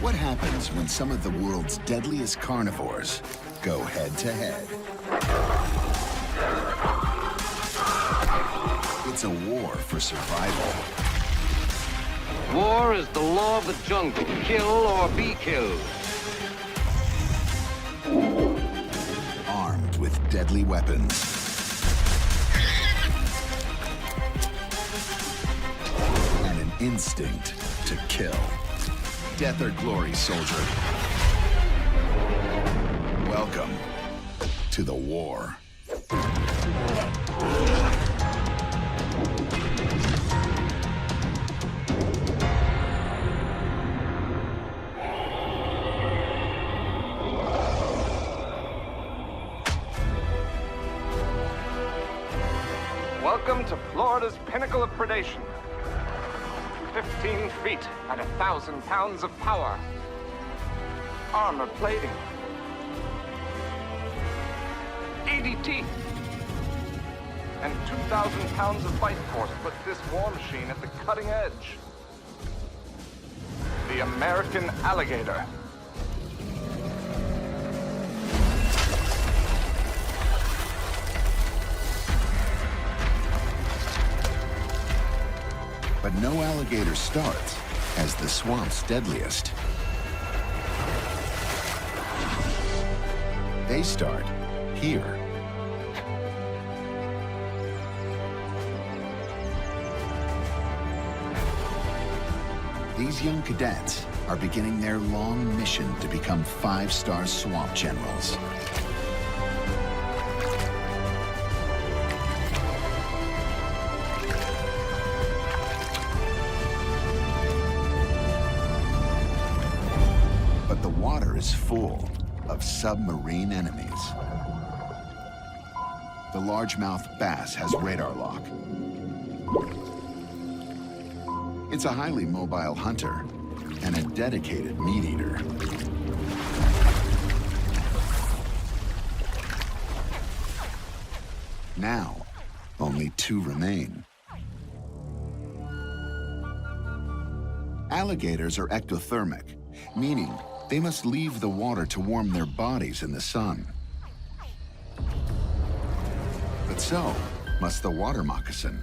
What happens when some of the world's deadliest carnivores go head-to-head? It's a war for survival. War is the law of the jungle. Kill or be killed. Armed with deadly weapons. And an instinct to kill. Death or glory, soldier. Welcome to the war. Welcome to Florida's pinnacle of predation. 15 feet at 1,000 pounds of power. Armor plating. 80 teeth. And 2,000 pounds of fight force puts this war machine at the cutting edge. The American alligator. But no alligator starts as the swamp's deadliest. They start here. These young cadets are beginning their long mission to become 5-star swamp generals. Is full of submarine enemies. The largemouth bass has radar lock. It's a highly mobile hunter and a dedicated meat eater. Now, only 2 remain. Alligators are ectothermic, meaning they must leave the water to warm their bodies in the sun. But so must the water moccasin,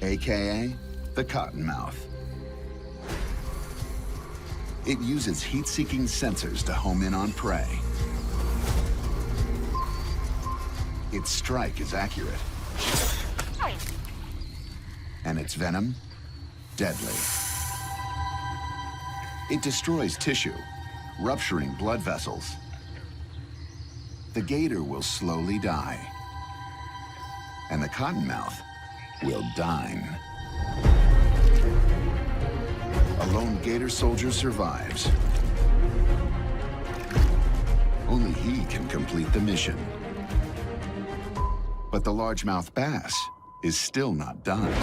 aka the cottonmouth. It uses heat-seeking sensors to home in on prey. Its strike is accurate. And its venom, deadly. It destroys tissue, rupturing blood vessels. The gator will slowly die, and the cottonmouth will dine. A lone gator soldier survives. Only he can complete the mission. But the largemouth bass is still not done.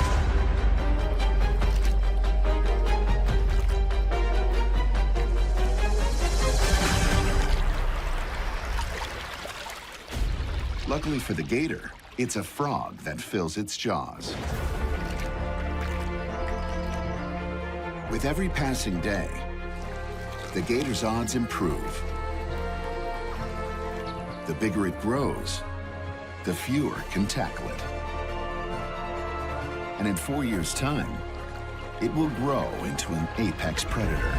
Luckily for the gator, it's a frog that fills its jaws. With every passing day, the gator's odds improve. The bigger it grows, the fewer can tackle it. And in 4 years' time, it will grow into an apex predator.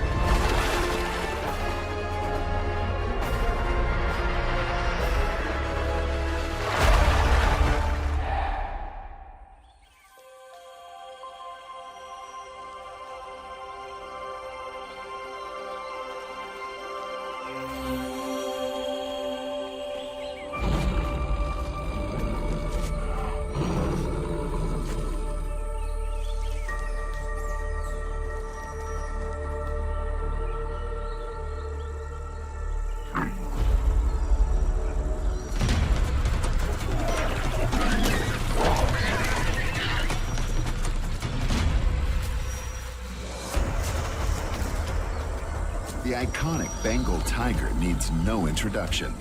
The iconic Bengal tiger needs no introduction.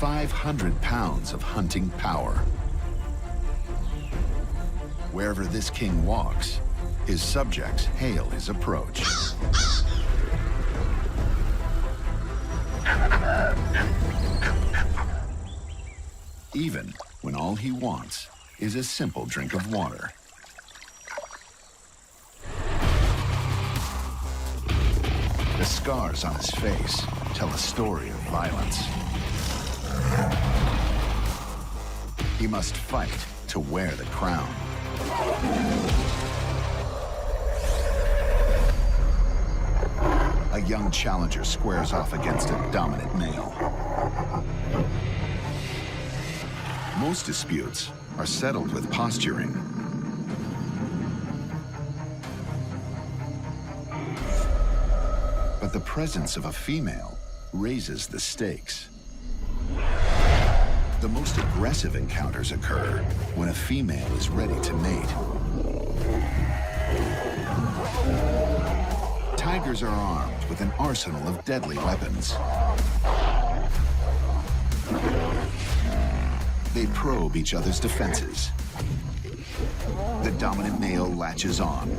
500 pounds of hunting power. Wherever this king walks, His subjects hail his approach. Even when all he wants is a simple drink of water. The scars on his face tell a story of violence. He must fight to wear the crown. A young challenger squares off against a dominant male. Most disputes are settled with posturing. But the presence of a female raises the stakes. The most aggressive encounters occur when a female is ready to mate. Tigers are armed with an arsenal of deadly weapons. They probe each other's defenses. The dominant male latches on.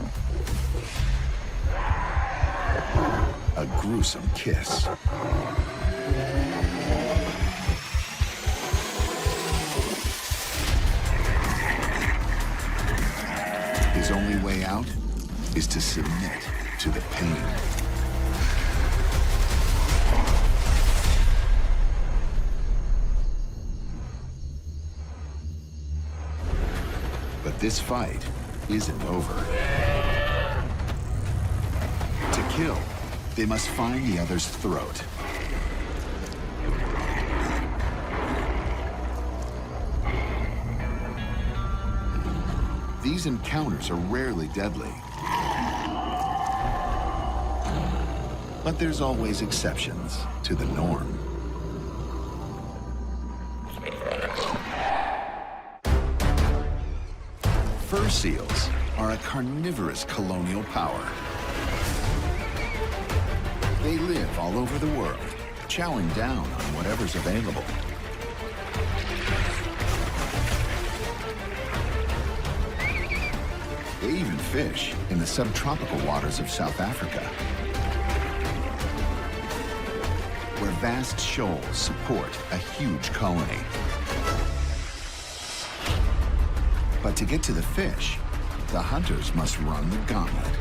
A gruesome kiss. His only way out is to submit to the pain. But this fight isn't over. To kill, they must find the other's throat. These encounters are rarely deadly. But there's always exceptions to the norm. Fur seals are a carnivorous colonial power. They live all over the world, chowing down on whatever's available. They even fish in the subtropical waters of South Africa, where vast shoals support a huge colony. But to get to the fish, the hunters must run the gauntlet.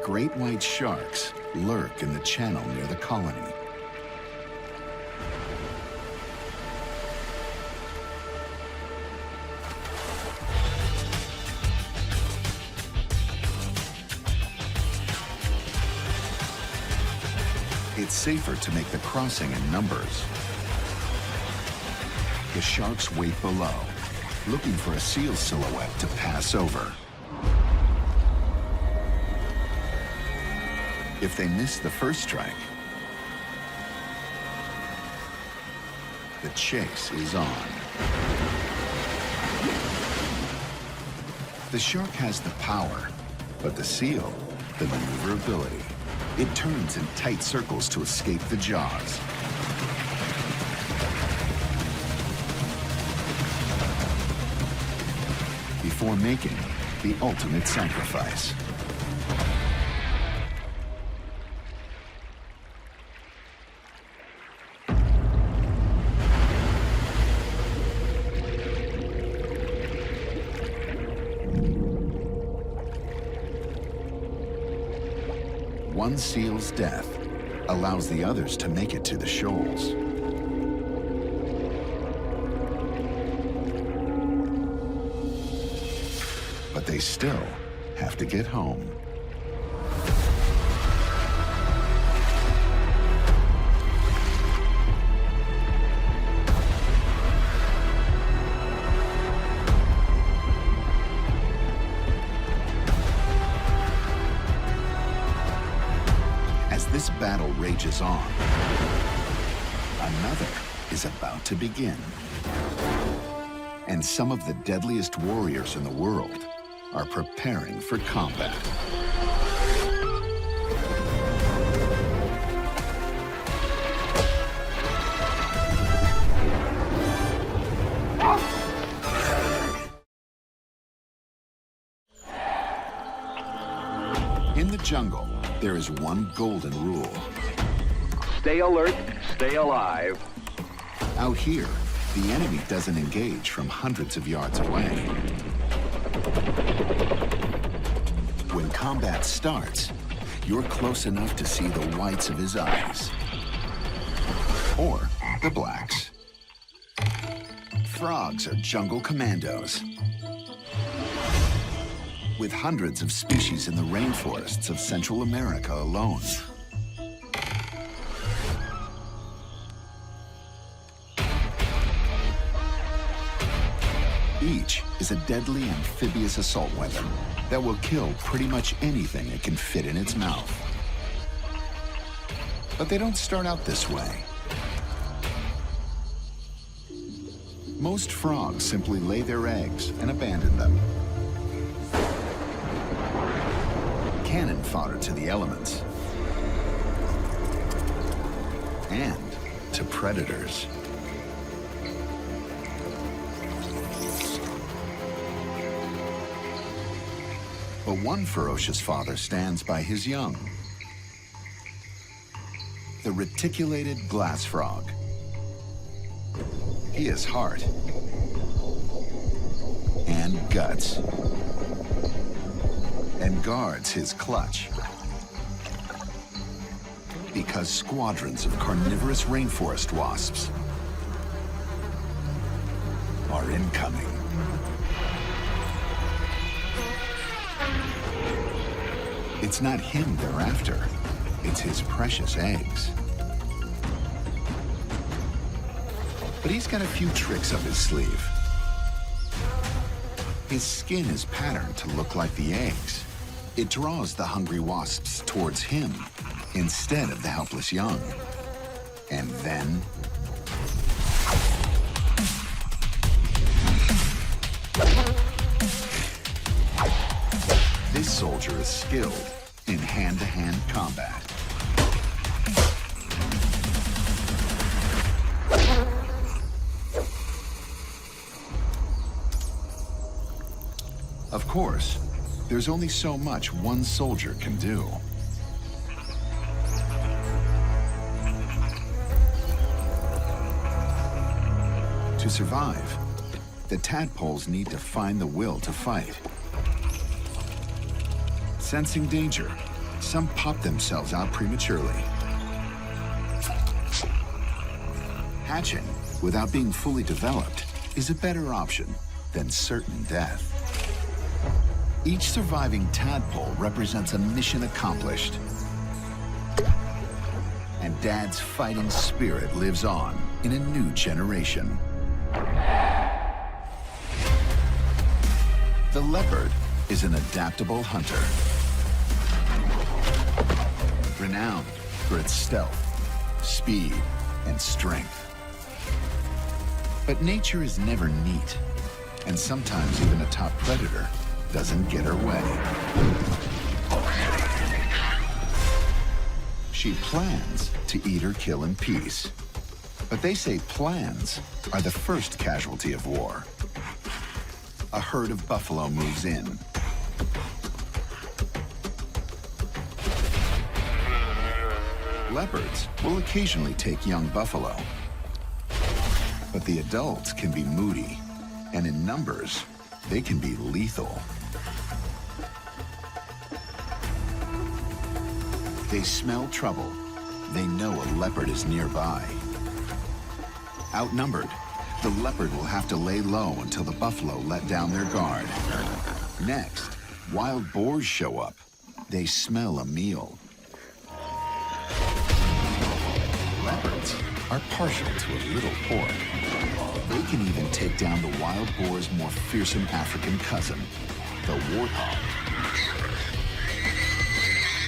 Great white sharks lurk in the channel near the colony. It's safer to make the crossing in numbers. The sharks wait below, looking for a seal silhouette to pass over. If they miss the first strike, the chase is on. The shark has the power, but the seal, the maneuverability. It turns in tight circles to escape the jaws. Before making the ultimate sacrifice. One seal's death allows the others to make it to the shoals. But they still have to get home. This battle rages on. Another is about to begin. And some of the deadliest warriors in the world are preparing for combat. jungle, there is one golden rule. Stay alert, stay alive. Out here, the enemy doesn't engage from hundreds of yards away. When combat starts, you're close enough to see the whites of his eyes. Or the blacks. Frogs are jungle commandos. With hundreds of species in the rainforests of Central America alone. Each is a deadly amphibious assault weapon that will kill pretty much anything it can fit in its mouth. But they don't start out this way. Most frogs simply lay their eggs and abandon them. Cannon fodder to the elements. And to predators. But one ferocious father stands by his young. The reticulated glass frog. He has heart and guts and guards his clutch. Because squadrons of carnivorous rainforest wasps are incoming. It's not him they're after. It's his precious eggs. But he's got a few tricks up his sleeve. His skin is patterned to look like the eggs. It draws the hungry wasps towards him instead of the helpless young. And then... this soldier is skilled in hand-to-hand combat. Of course, there's only so much one soldier can do. To survive, the tadpoles need to find the will to fight. Sensing danger, some pop themselves out prematurely. Hatching, without being fully developed, is a better option than certain death. Each surviving tadpole represents a mission accomplished. And Dad's fighting spirit lives on in a new generation. The leopard is an adaptable hunter. Renowned for its stealth, speed, and strength. But nature is never neat, and sometimes even a top predator doesn't get her way. She plans to eat or kill in peace. But they say plans are the first casualty of war. A herd of buffalo moves in. Leopards will occasionally take young buffalo. But the adults can be moody, and in numbers, they can be lethal. They smell trouble. They know a leopard is nearby. Outnumbered, the leopard will have to lay low until the buffalo let down their guard. Next, wild boars show up. They smell a meal. Leopards are partial to a little pork. They can even take down the wild boar's more fearsome African cousin, the warthog.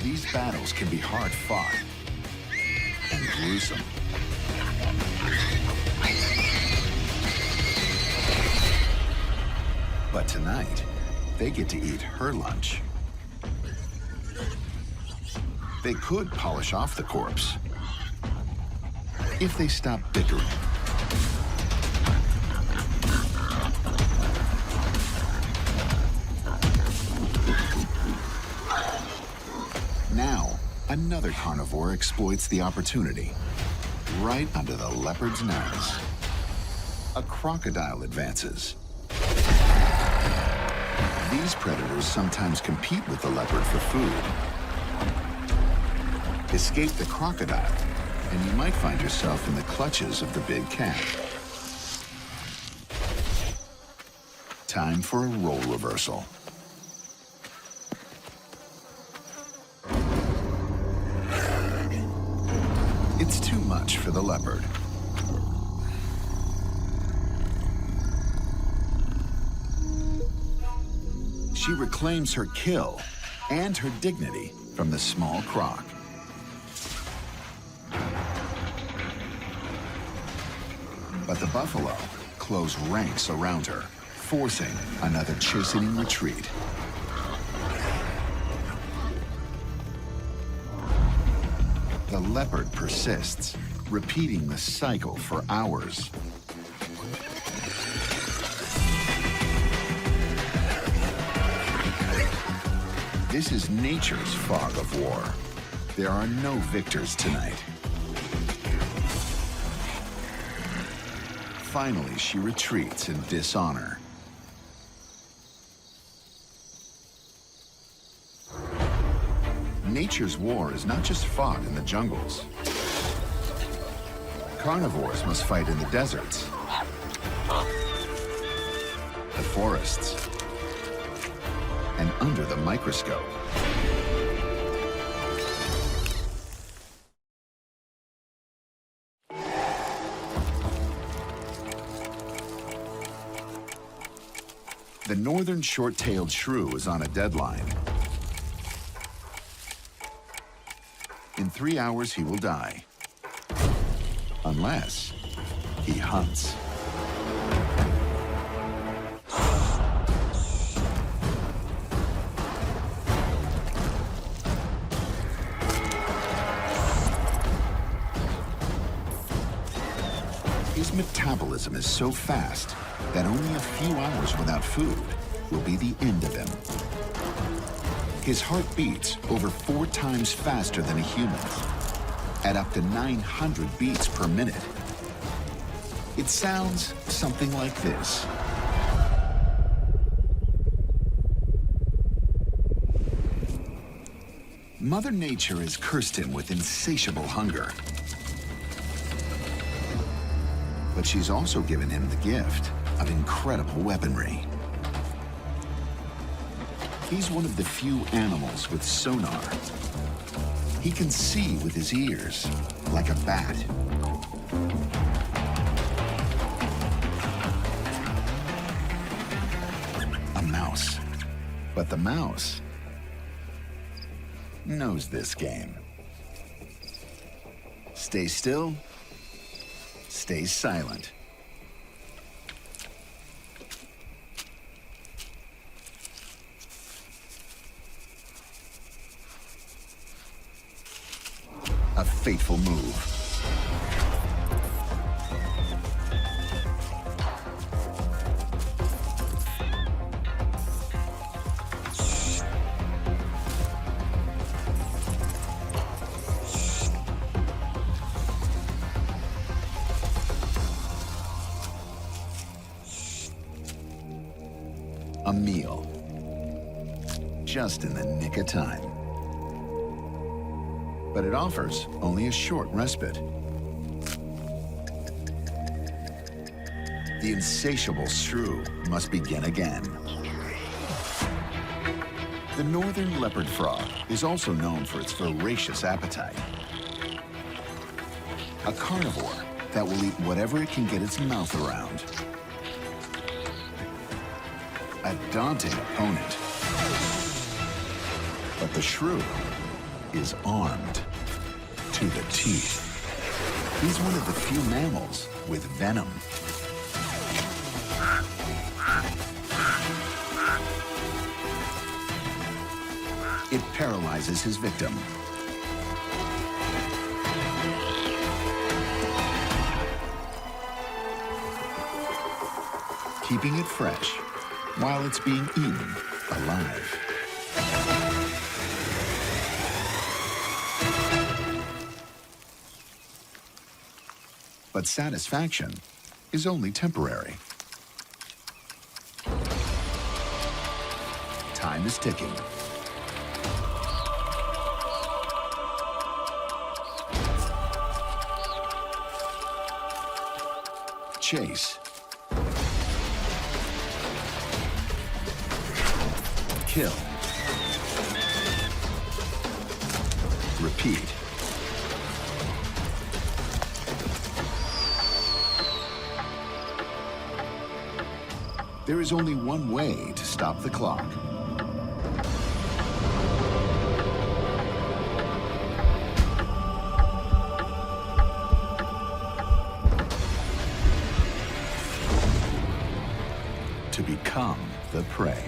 These battles can be hard fought and gruesome. But tonight, they get to eat her lunch. They could polish off the corpse if they stop bickering. another carnivore exploits the opportunity right under the leopard's nose. A crocodile advances. These predators sometimes compete with the leopard for food. Escape the crocodile, and you might find yourself in the clutches of the big cat. Time for a role reversal. It's too much for the leopard. She reclaims her kill and her dignity from the small croc. But the buffalo close ranks around her, forcing another chastening retreat. The leopard persists, repeating the cycle for hours. This is nature's fog of war. There are no victors tonight. Finally, she retreats in dishonor. Nature's war is not just fought in the jungles. Carnivores must fight in the deserts, the forests, and under the microscope. The northern short-tailed shrew is on a deadline. In 3 hours, he will die. Unless he hunts. His metabolism is so fast that only a few hours without food will be the end of him. His heart beats over 4 times faster than a human's, at up to 900 beats per minute. It sounds something like this. Mother Nature has cursed him with insatiable hunger. But she's also given him the gift of incredible weaponry. He's one of the few animals with sonar. He can see with his ears, like a bat. A mouse. But the mouse knows this game. Stay still, stay silent. A fateful move. A meal. Just in the nick of time. But it offers only a short respite. The insatiable shrew must begin again. The northern leopard frog is also known for its voracious appetite. A carnivore that will eat whatever it can get its mouth around. A daunting opponent. But the shrew is armed to the teeth. He's one of the few mammals with venom. It paralyzes his victim. Keeping it fresh while it's being eaten alive. But satisfaction is only temporary. Time is ticking. Chase. Kill. Repeat. There is only one way to stop the clock. To become the prey.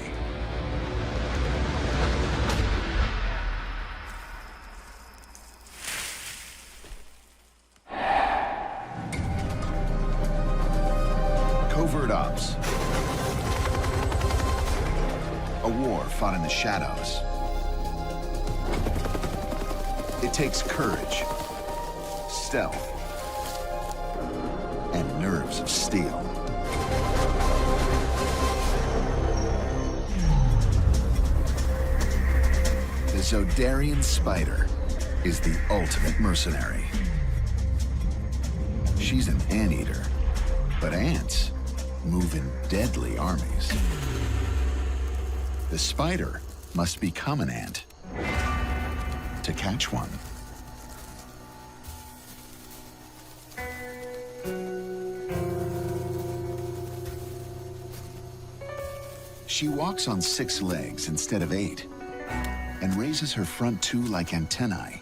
Covert ops. A war fought in the shadows. It takes courage, stealth, and nerves of steel. The Zodarian spider is the ultimate mercenary. She's an anteater, but ants move in deadly armies. The spider must become an ant to catch one. She walks on 6 legs instead of 8 and raises her front 2 like antennae,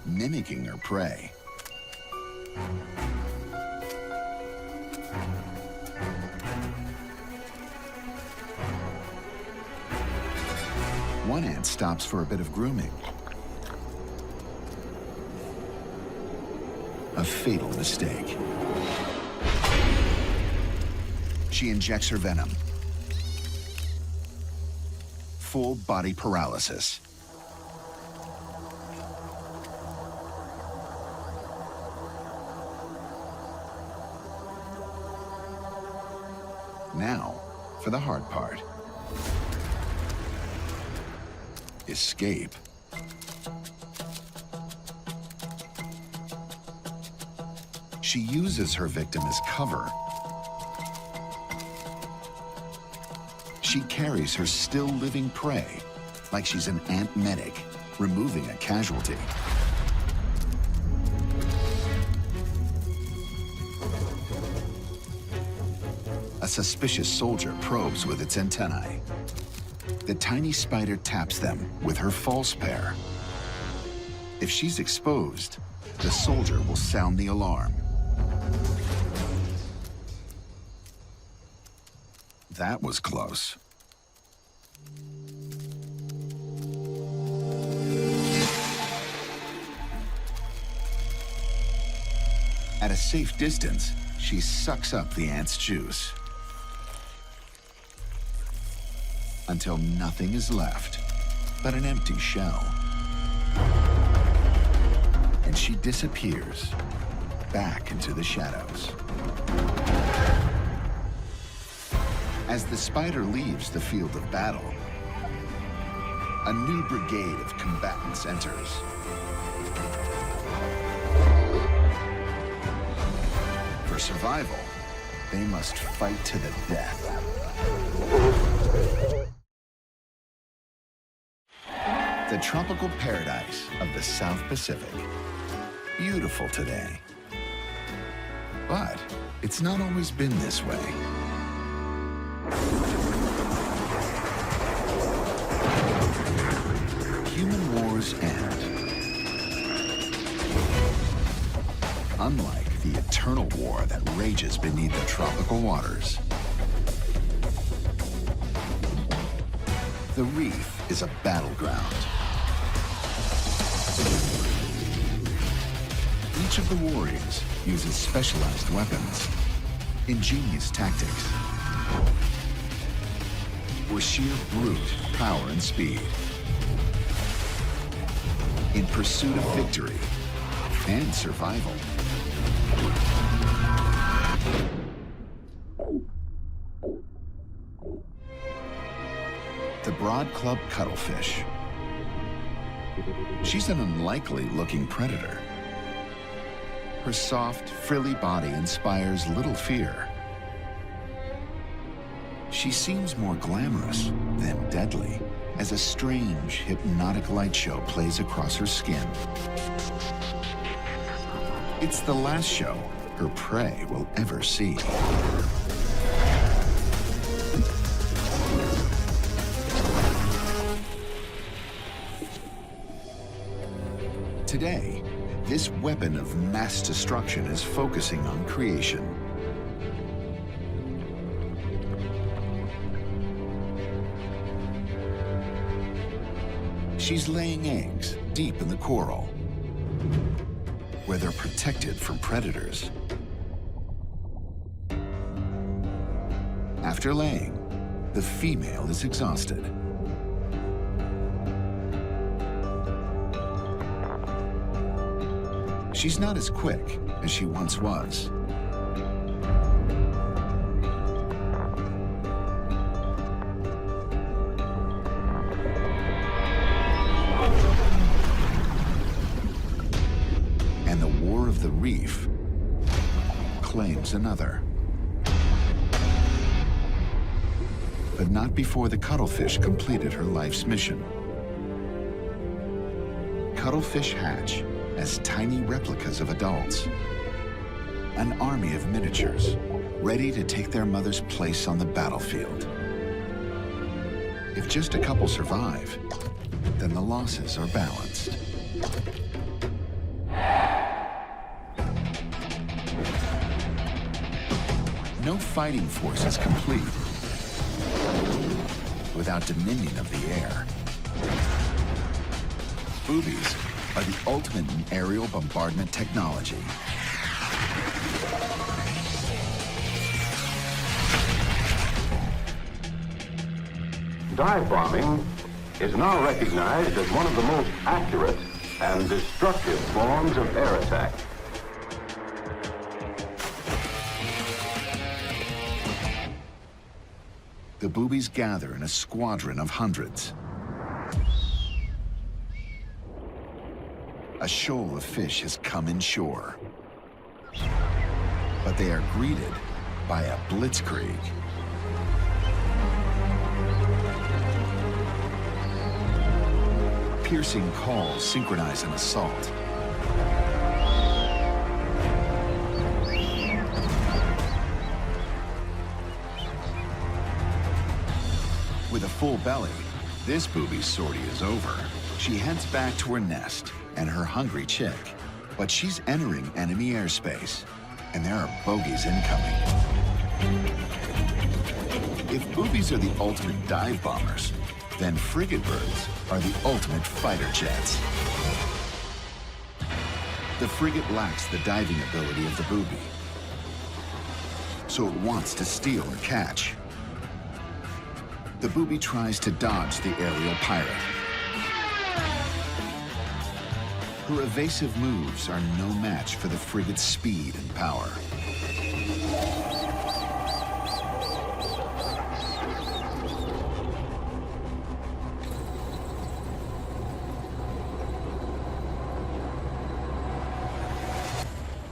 mimicking her prey. One ant stops for a bit of grooming. A fatal mistake. She injects her venom. Full body paralysis. Now, for the hard part. Escape. She uses her victim as cover. She carries her still living prey like she's an ant medic, removing a casualty. A suspicious soldier probes with its antennae. The tiny spider taps them with her false pair. If she's exposed, the soldier will sound the alarm. That was close. At a safe distance, she sucks up the ant's juice. Until nothing is left but an empty shell. And she disappears back into the shadows. As the spider leaves the field of battle, a new brigade of combatants enters. For survival, they must fight to the death. The tropical paradise of the South Pacific. Beautiful today. But it's not always been this way. Human wars end. Unlike the eternal war that rages beneath the tropical waters. The reef is a battleground. Each of the warriors uses specialized weapons, ingenious tactics, or sheer brute power and speed. In pursuit of victory and survival. broad-club cuttlefish. She's an unlikely-looking predator. Her soft, frilly body inspires little fear. She seems more glamorous than deadly as a strange, hypnotic light show plays across her skin. It's the last show her prey will ever see. Today, this weapon of mass destruction is focusing on creation. She's laying eggs deep in the coral, where they're protected from predators. After laying, the female is exhausted. She's not as quick as she once was. And the war of the reef claims another. But not before the cuttlefish completed her life's mission. Cuttlefish hatch as tiny replicas of adults. An army of miniatures, ready to take their mother's place on the battlefield. If just a couple survive, then the losses are balanced. No fighting force is complete without dominion of the air. Boobies are the ultimate in aerial bombardment technology. Dive bombing is now recognized as one of the most accurate and destructive forms of air attack. The boobies gather in a squadron of hundreds. A shoal of fish has come inshore. But they are greeted by a blitzkrieg. Piercing calls synchronize an assault. With a full belly, this boobie's sortie is over. She heads back to her nest and her hungry chick. But she's entering enemy airspace, and there are bogeys incoming. If boobies are the ultimate dive bombers, then frigate birds are the ultimate fighter jets. The frigate lacks the diving ability of the boobie, so it wants to steal or catch. The boobie tries to dodge the aerial pirate. Her evasive moves are no match for the frigate's speed and power.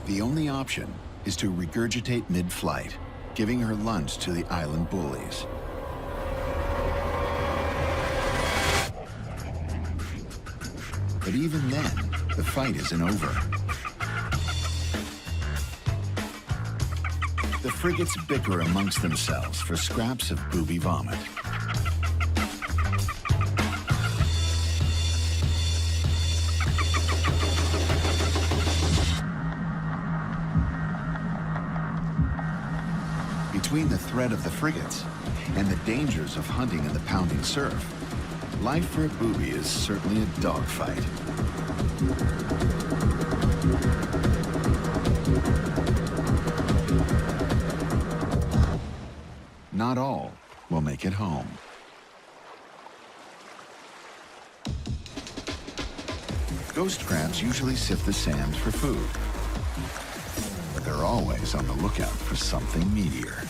The only option is to regurgitate mid-flight, giving her lunge to the island bullies. But even then, the fight isn't over. The frigates bicker amongst themselves for scraps of booby vomit. Between the threat of the frigates and the dangers of hunting in the pounding surf, life for a booby is certainly a dogfight. Not all will make it home. Ghost crabs usually sift the sand for food, but they're always on the lookout for something meatier.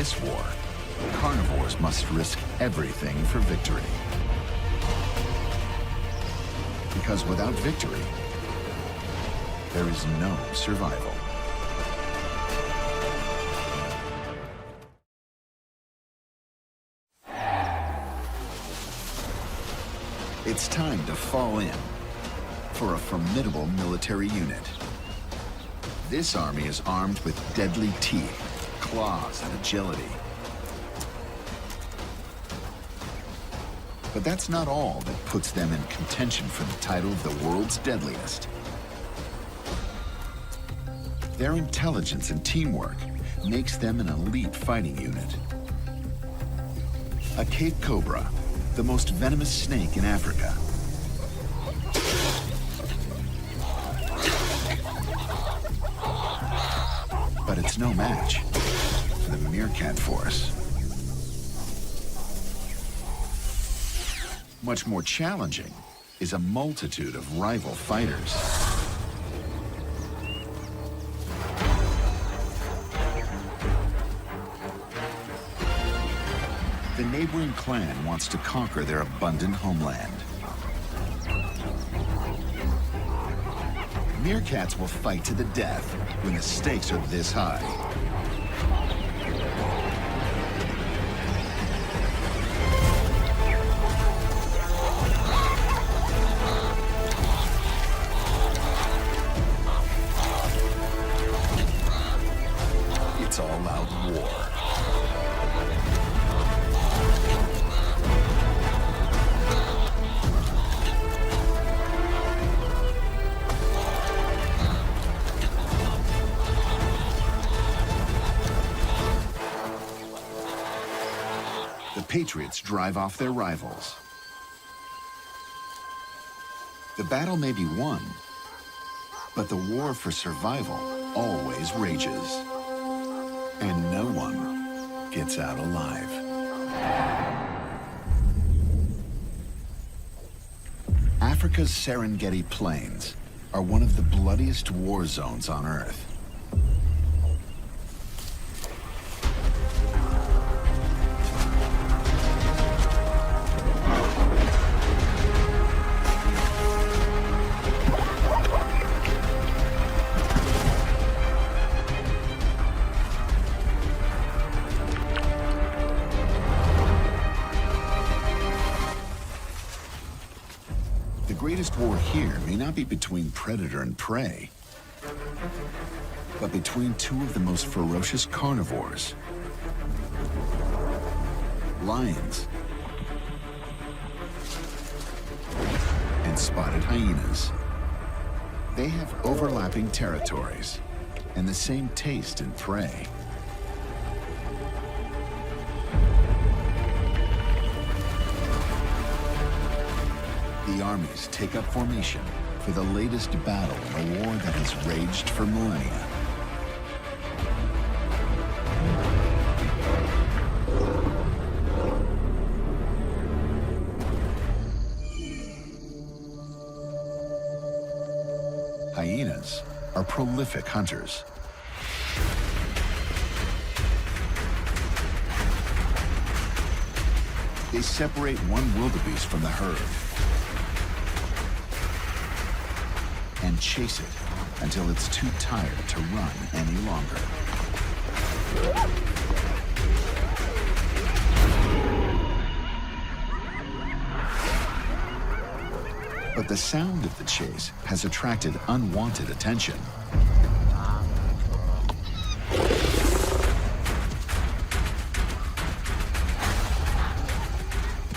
this war, carnivores must risk everything for victory. Because without victory, there is no survival. It's time to fall in for a formidable military unit. This army is armed with deadly teeth, claws, and agility. But that's not all that puts them in contention for the title of the world's deadliest. Their intelligence and teamwork makes them an elite fighting unit. A Cape Cobra, the most venomous snake in Africa. But it's no match for the Meerkat force. Much more challenging is a multitude of rival fighters. The neighboring clan wants to conquer their abundant homeland. Meerkats will fight to the death when the stakes are this high. It's all-out war. Patriots drive off their rivals. The battle may be won, but the war for survival always rages, and no one gets out alive. Africa's Serengeti Plains are one of the bloodiest war zones on Earth. The greatest war here may not be between predator and prey, but between two of the most ferocious carnivores, lions and spotted hyenas. They have overlapping territories and the same taste in prey. The armies take up formation for the latest battle in a war that has raged for millennia. Hyenas are prolific hunters. They separate one wildebeest from the herd and chase it until it's too tired to run any longer. But the sound of the chase has attracted unwanted attention.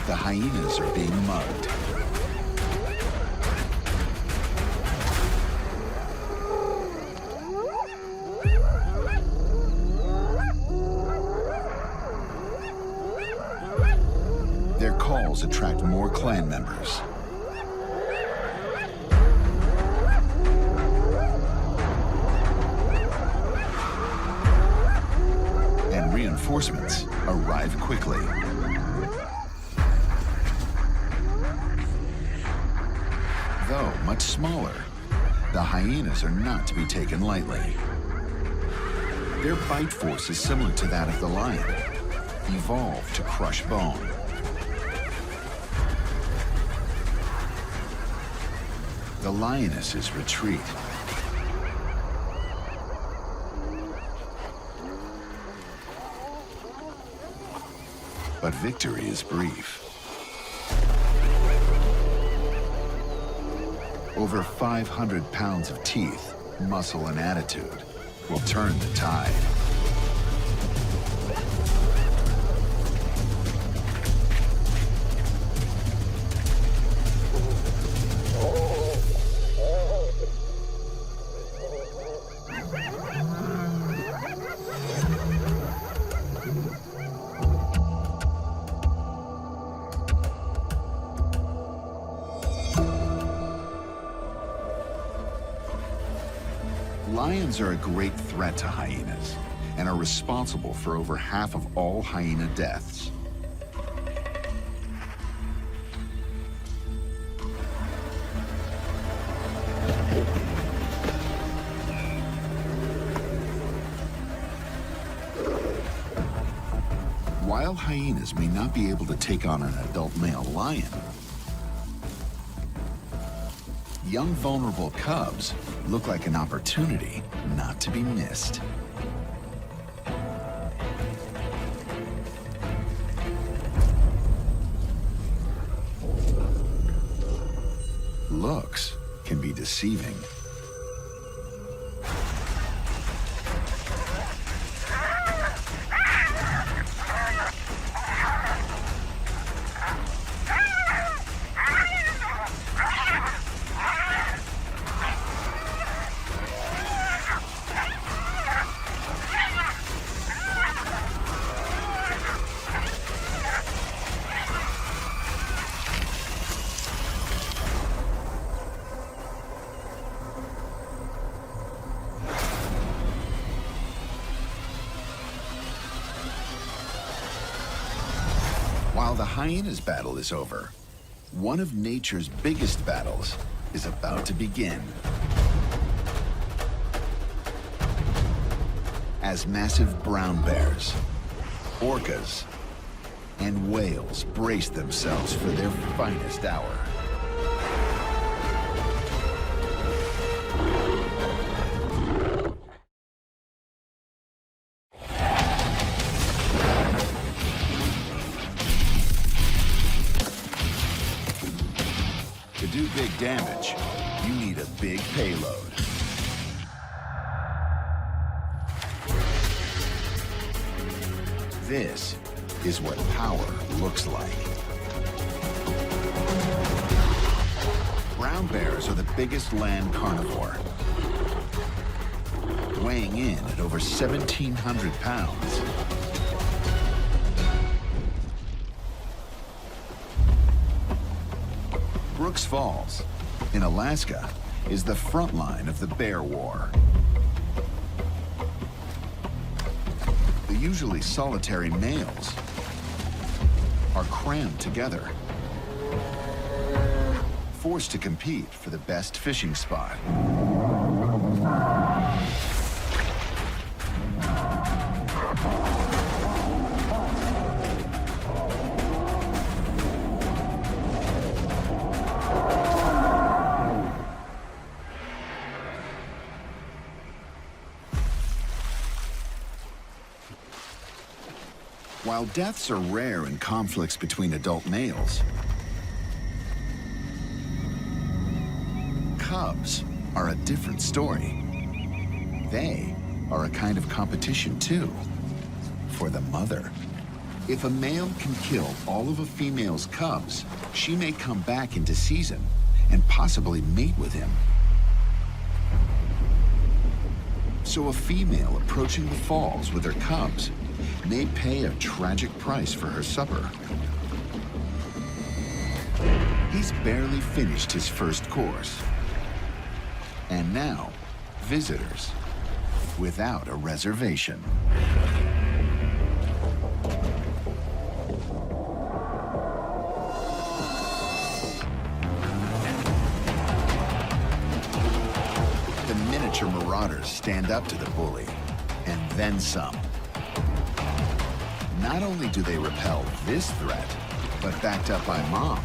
The hyenas are being mugged. Their calls attract more clan members. And reinforcements arrive quickly. Though much smaller, the hyenas are not to be taken lightly. Their bite force is similar to that of the lion, evolved to crush bone. The lionesses retreat. But victory is brief. Over 500 pounds of teeth, muscle, and attitude will turn the tide. Lions are a great threat to hyenas and are responsible for over half of all hyena deaths. While hyenas may not be able to take on an adult male lion, young vulnerable cubs look like an opportunity not to be missed. Looks can be deceiving. While the hyena's battle is over, one of nature's biggest battles is about to begin. As massive brown bears, orcas, and whales brace themselves for their finest hour. To do big damage, you need a big payload. This is what power looks like. Brown bears are the biggest land carnivore, weighing in at over 1,700 pounds. Brooks Falls, in Alaska, is the front line of the bear war. The usually solitary males are crammed together, forced to compete for the best fishing spot. While deaths are rare in conflicts between adult males, cubs are a different story. They are a kind of competition too, for the mother. If a male can kill all of a female's cubs, she may come back into season and possibly mate with him. So a female approaching the falls with her cubs may pay a tragic price for her supper. He's barely finished his first course. And now, visitors without a reservation. The miniature marauders stand up to the bully and then some. Not only do they repel this threat, but backed up by Mom,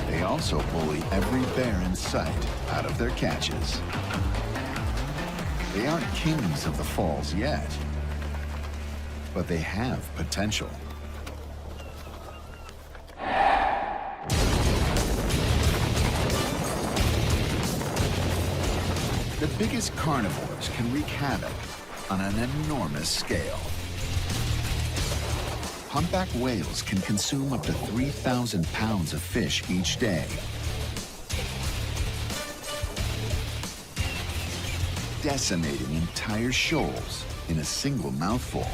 they also bully every bear in sight out of their catches. They aren't kings of the falls yet, but they have potential. The biggest carnivores can wreak havoc on an enormous scale. Humpback whales can consume up to 3,000 pounds of fish each day. Decimating entire shoals in a single mouthful.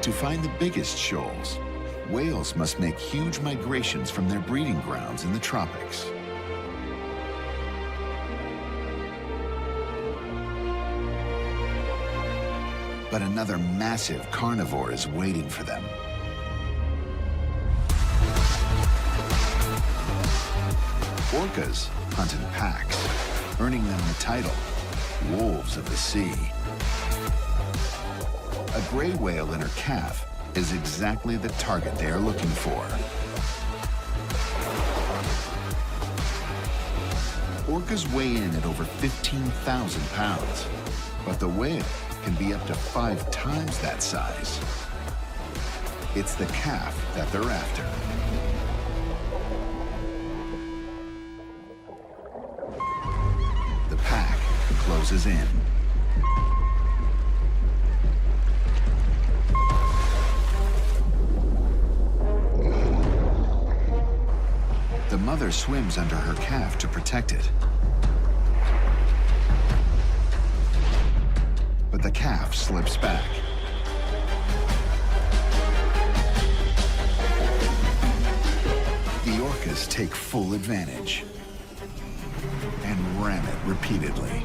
To find the biggest shoals, whales must make huge migrations from their breeding grounds in the tropics. But another massive carnivore is waiting for them. Orcas hunt in packs, earning them the title, wolves of the sea. A gray whale and her calf is exactly the target they are looking for. Orcas weigh in at over 15,000 pounds, but the whale can be up to 5 times that size. It's the calf that they're after. The pack closes in. The mother swims under her calf to protect it. But the calf slips back. The orcas take full advantage and ram it repeatedly.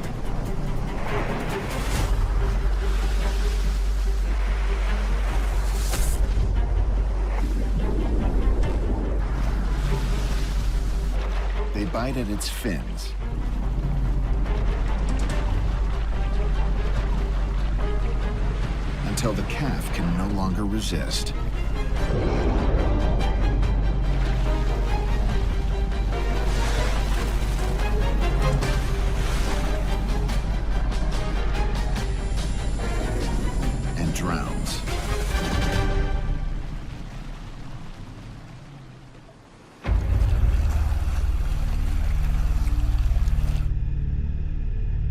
They bite at its fins. Until the calf can no longer resist. And drowns.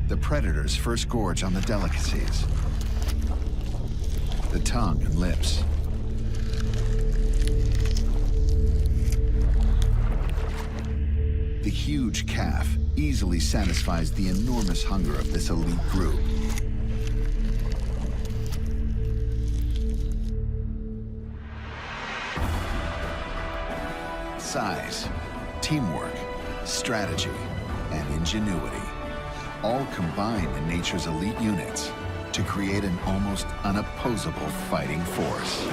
The predators first gorge on the delicacies. The tongue and lips. The huge calf easily satisfies the enormous hunger of this elite group. Size, teamwork, strategy, and ingenuity all combine in nature's elite units to create an almost unopposable fighting force.